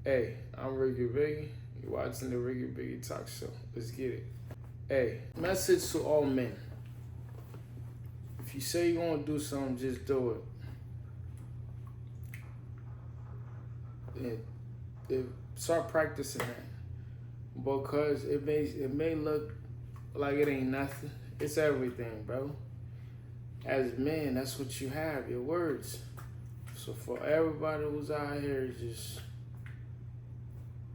Hey, I'm RickyBigy. You're watching the RickyBigy Talk Show. Let's get it. Hey, message to all men. If you say you're gonna do something, just do it. Start practicing that because it may look like it ain't nothing. It's everything, bro. As men, that's what you have, your words. So for everybody who's out here just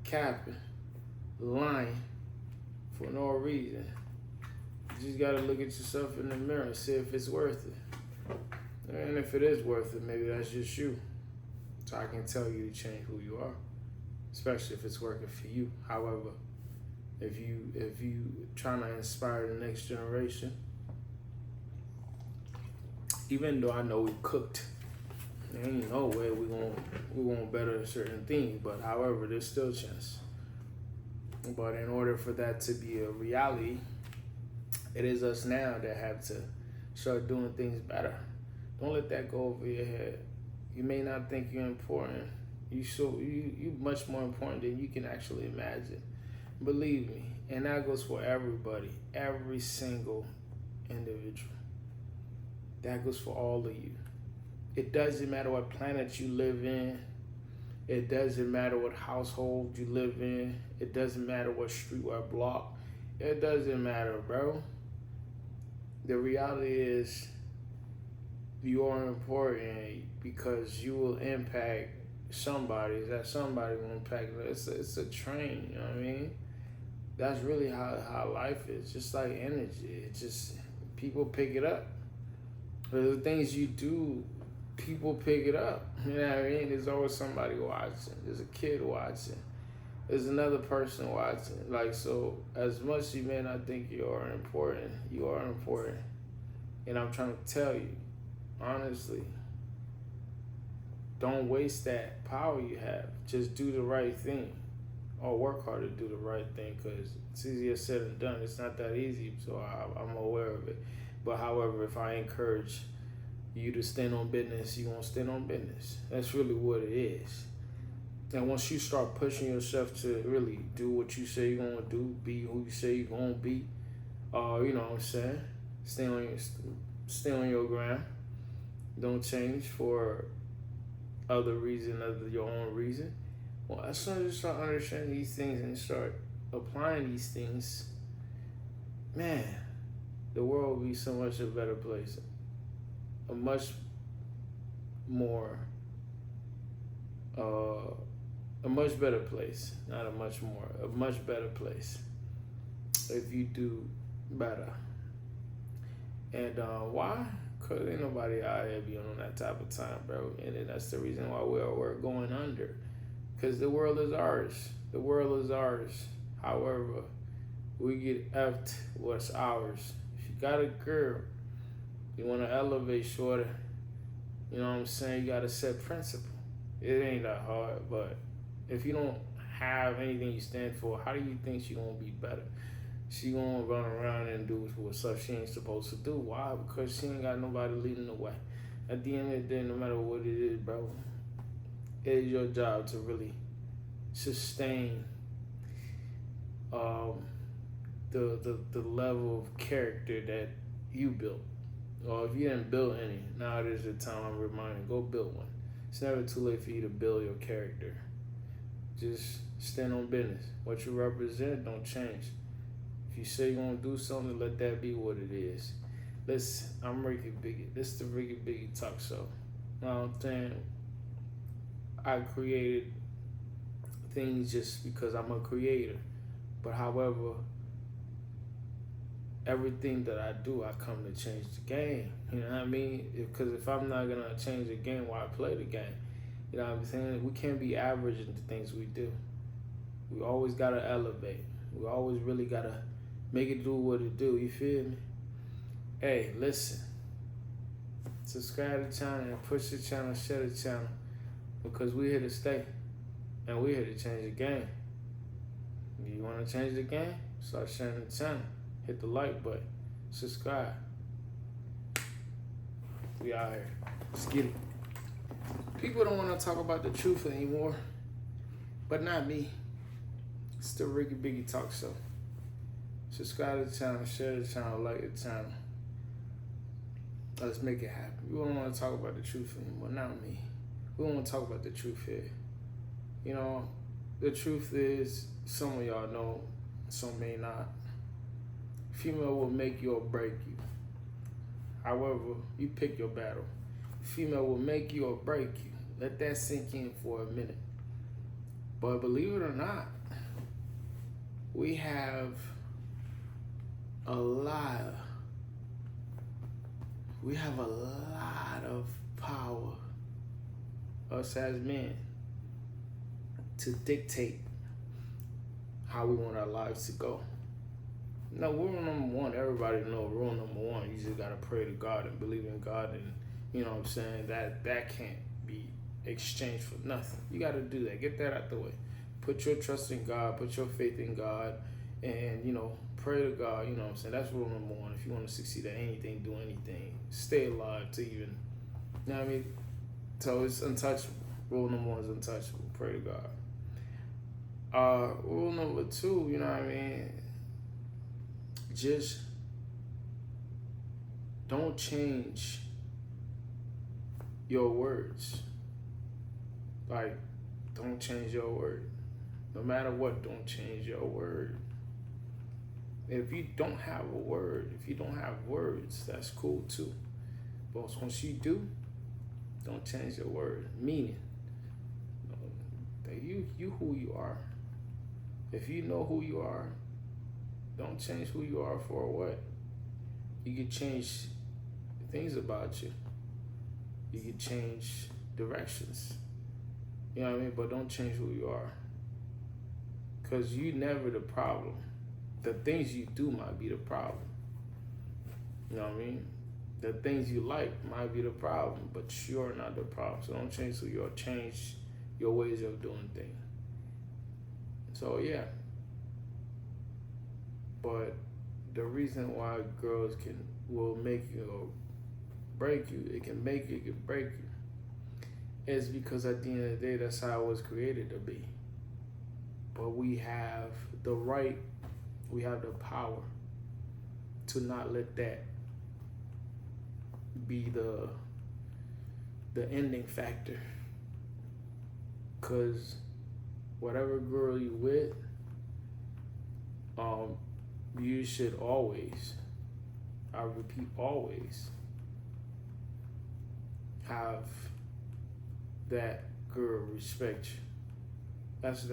capping, lying for no reason, you just gotta look at yourself in the mirror and see if it's worth it. And if it is worth it, maybe that's just you. So I can tell you to change who you are, especially if it's working for you. However, if you trying to inspire the next generation, even though I know we cooked, there ain't no way we gonna better certain things. But however, there's still a chance. But in order for that to be a reality, it is us now that have to start doing things better. Don't let that go over your head. You may not think you're important. You much more important than you can actually imagine. Believe me, and that goes for everybody, every single individual. That goes for all of you. It doesn't matter what planet you live in. It doesn't matter what household you live in. It doesn't matter what street or block. It doesn't matter, bro. The reality is you are important because you will impact somebody. That somebody will impact. It's a train, you know what I mean? That's really how life is. Just like energy. It's just people pick it up. The things you do, people pick it up. You know what I mean? There's always somebody watching. There's a kid watching. There's another person watching. Like, so as much as you may not think you are important, you are important. And I'm trying to tell you, honestly, don't waste that power you have. Just do the right thing. Or work hard to do the right thing, because it's easier said than done. It's not that easy, so I'm aware of it. But however, if I encourage you to stand on business, you're going to stand on business. That's really what it is. And once you start pushing yourself to really do what you say you're going to do, be who you say you're going to be, you know what I'm saying? Stay on your ground. Don't change for other reason other than your own reason. Well, as soon as you start understanding these things and start applying these things, man, the world will be so much a better place. A much more, a much better place. Not a much more, a much better place. If you do better. And why? Because ain't nobody out here be on that type of time, bro. And then that's the reason why we're going under. Because the world is ours. The world is ours. However, we get effed what's ours. If you got a girl, you want to elevate shorter, you know what I'm saying? You got to set principle. It ain't that hard, but if you don't have anything you stand for, how do you think she going to be better? She going to run around and do what stuff she ain't supposed to do. Why? Because she ain't got nobody leading the way. At the end of the day, no matter what it is, bro, it is your job to really sustain the level of character that you built. Or if you didn't build any, now it is the time I'm reminding, go build one. It's never too late for you to build your character. Just stand on business. What you represent don't change. If you say you're going to do something, let that be what it is. Listen, I'm RickyBigy. This is the RickyBigy Talk Show. Now I'm saying I created things just because I'm a creator. But however, everything that I do, I come to change the game. You know what I mean? Because if I'm not going to change the game, why play the game? You know what I'm saying? We can't be average in the things we do. We always got to elevate. We always really got to make it do what it do. You feel me? Hey, listen. Subscribe to the channel and push the channel, share the channel. Because we're here to stay. And we're here to change the game. You want to change the game? Start sharing the channel. Hit the like button. Subscribe. We out here. Let's get it. People don't want to talk about the truth anymore. But not me. It's the RickyBigy Talk Show. Subscribe to the channel, share the channel, like the channel. Let's make it happen. We don't want to talk about the truth anymore, not me. We don't want to talk about the truth here. You know, the truth is, some of y'all know, some may not. Female will make you or break you. However, you pick your battle. Female will make you or break you. Let that sink in for a minute. But believe it or not, we have a lot of power, us as men, to dictate how we want our lives to go. No, rule number one, everybody know rule number one, you just gotta pray to God and believe in God, and you know what I'm saying, that can't be exchanged for nothing. You gotta do that, get that out the way. Put your trust in God, put your faith in God, and you know, pray to God, you know what I'm saying? That's rule number one. If you want to succeed at anything, do anything, stay alive to even, you know what I mean? So it's untouchable. Rule number one is untouchable. Pray to God. Rule number two, you know what I mean? Just don't change your words. Like, don't change your word. No matter what, don't change your word. If you don't have a word, if you don't have words, that's cool too. But once you do, don't change your word. Meaning, that you who you are. If you know who you are, don't change who you are for what? You can change things about you. You can change directions. You know what I mean? But don't change who you are. Because you never the problem. The things you do might be the problem. You know what I mean? The things you like might be the problem, but you're not the problem. So don't change who you are. Change your ways of doing things. So yeah. But the reason why girls will make you or break you, it can make you, it can break you, is because at the end of the day, that's how it was created to be. But we have the right, we have the power to not let that be the ending factor. Cause whatever girl you with, you should always, I repeat, always have that girl respect you. That's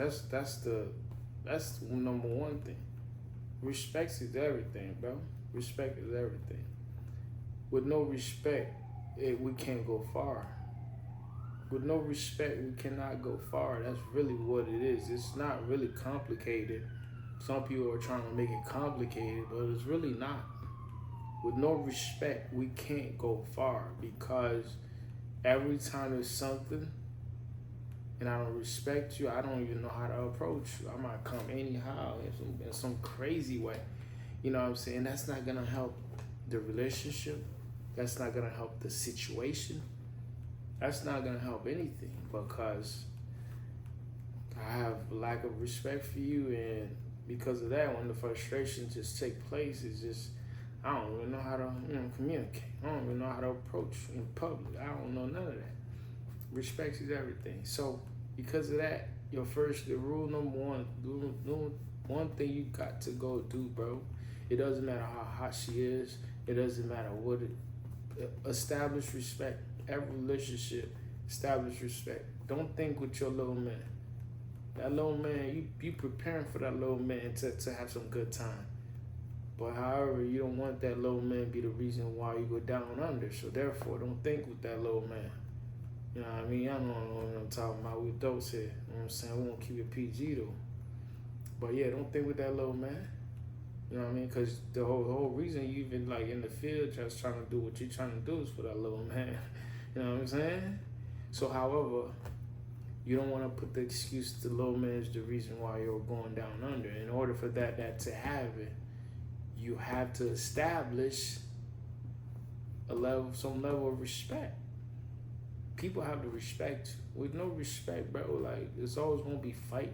number one thing. Respect is everything, bro. Respect is everything. With no respect, we can't go far. With no respect, we cannot go far. That's really what it is. It's not really complicated. Some people are trying to make it complicated, but it's really not. With no respect, we can't go far, because every time there's something and I don't respect you, I don't even know how to approach you. I might come anyhow in some crazy way. You know what I'm saying? That's not going to help the relationship. That's not going to help the situation. That's not going to help anything, because I have lack of respect for you, and because of that, when the frustration just take place, it's just, I don't even know how to communicate. I don't even know how to approach in public. I don't know none of that. Respect is everything. So because of that, the rule number one thing you got to go do, bro. It doesn't matter how hot she is. It doesn't matter what establish respect. Every relationship, establish respect. Don't think with your little man. That little man, you preparing for that little man to have some good time. But however, you don't want that little man be the reason why you go down under. So therefore, don't think with that little man. You know what I mean? I don't know what I'm talking about. We adults here. You know what I'm saying? We won't keep it PG though. But yeah, don't think with that little man. You know what I mean? Because the whole reason you even like in the field just trying to do what you're trying to do is for that little man. You know what I'm saying? So however, you don't want to put the excuse the little man is the reason why you're going down under. In order for that to happen, you have to establish some level of respect. people have to respect you. With no respect, bro, like, it's always gonna be fight.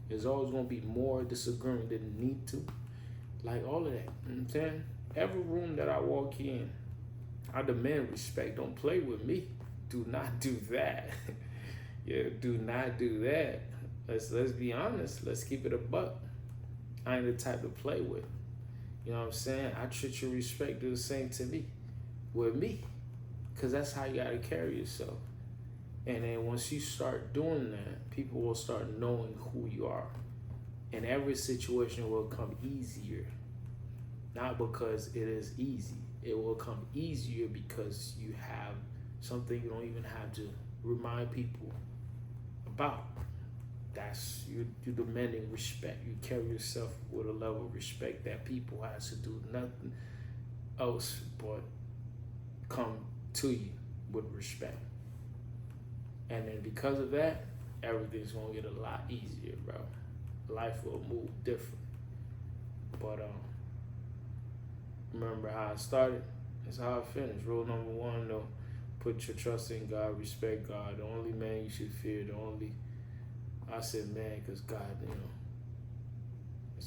There's always gonna be more disagreement than need to. Like, all of that. You know what I'm saying? Every room that I walk in, I demand respect. Don't play with me. Do not do that. Yeah, do not do that. Let's be honest. Let's keep it a buck. I ain't the type to play with. You know what I'm saying? I treat you respect, do the same to me. With me. Because that's how you got to carry yourself. And then once you start doing that, people will start knowing who you are. And every situation will come easier. Not because it is easy. It will come easier because you have something you don't even have to remind people about. That's you demanding respect. You carry yourself with a level of respect that people has to do nothing else but come to you with respect. And then because of that, everything's gonna get a lot easier, bro. Life will move different. But remember how I started? That's how I finished. Rule number 1, though, put your trust in God, respect God. The only man you should fear, I said man, because God,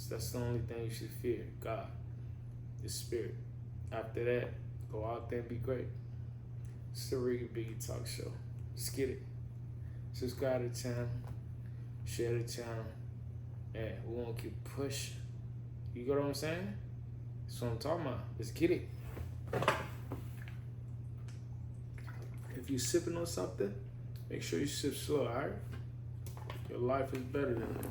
that's the only thing you should fear, God, His Spirit. After that, go out there and be great. It's the RickyBigy Talk Show. Let's get it. Subscribe to the channel, share the channel, and we're gonna keep pushing. You get what I'm saying? That's what I'm talking about. Let's get it. If you're sipping on something, make sure you sip slow, alright? Your life is better than that.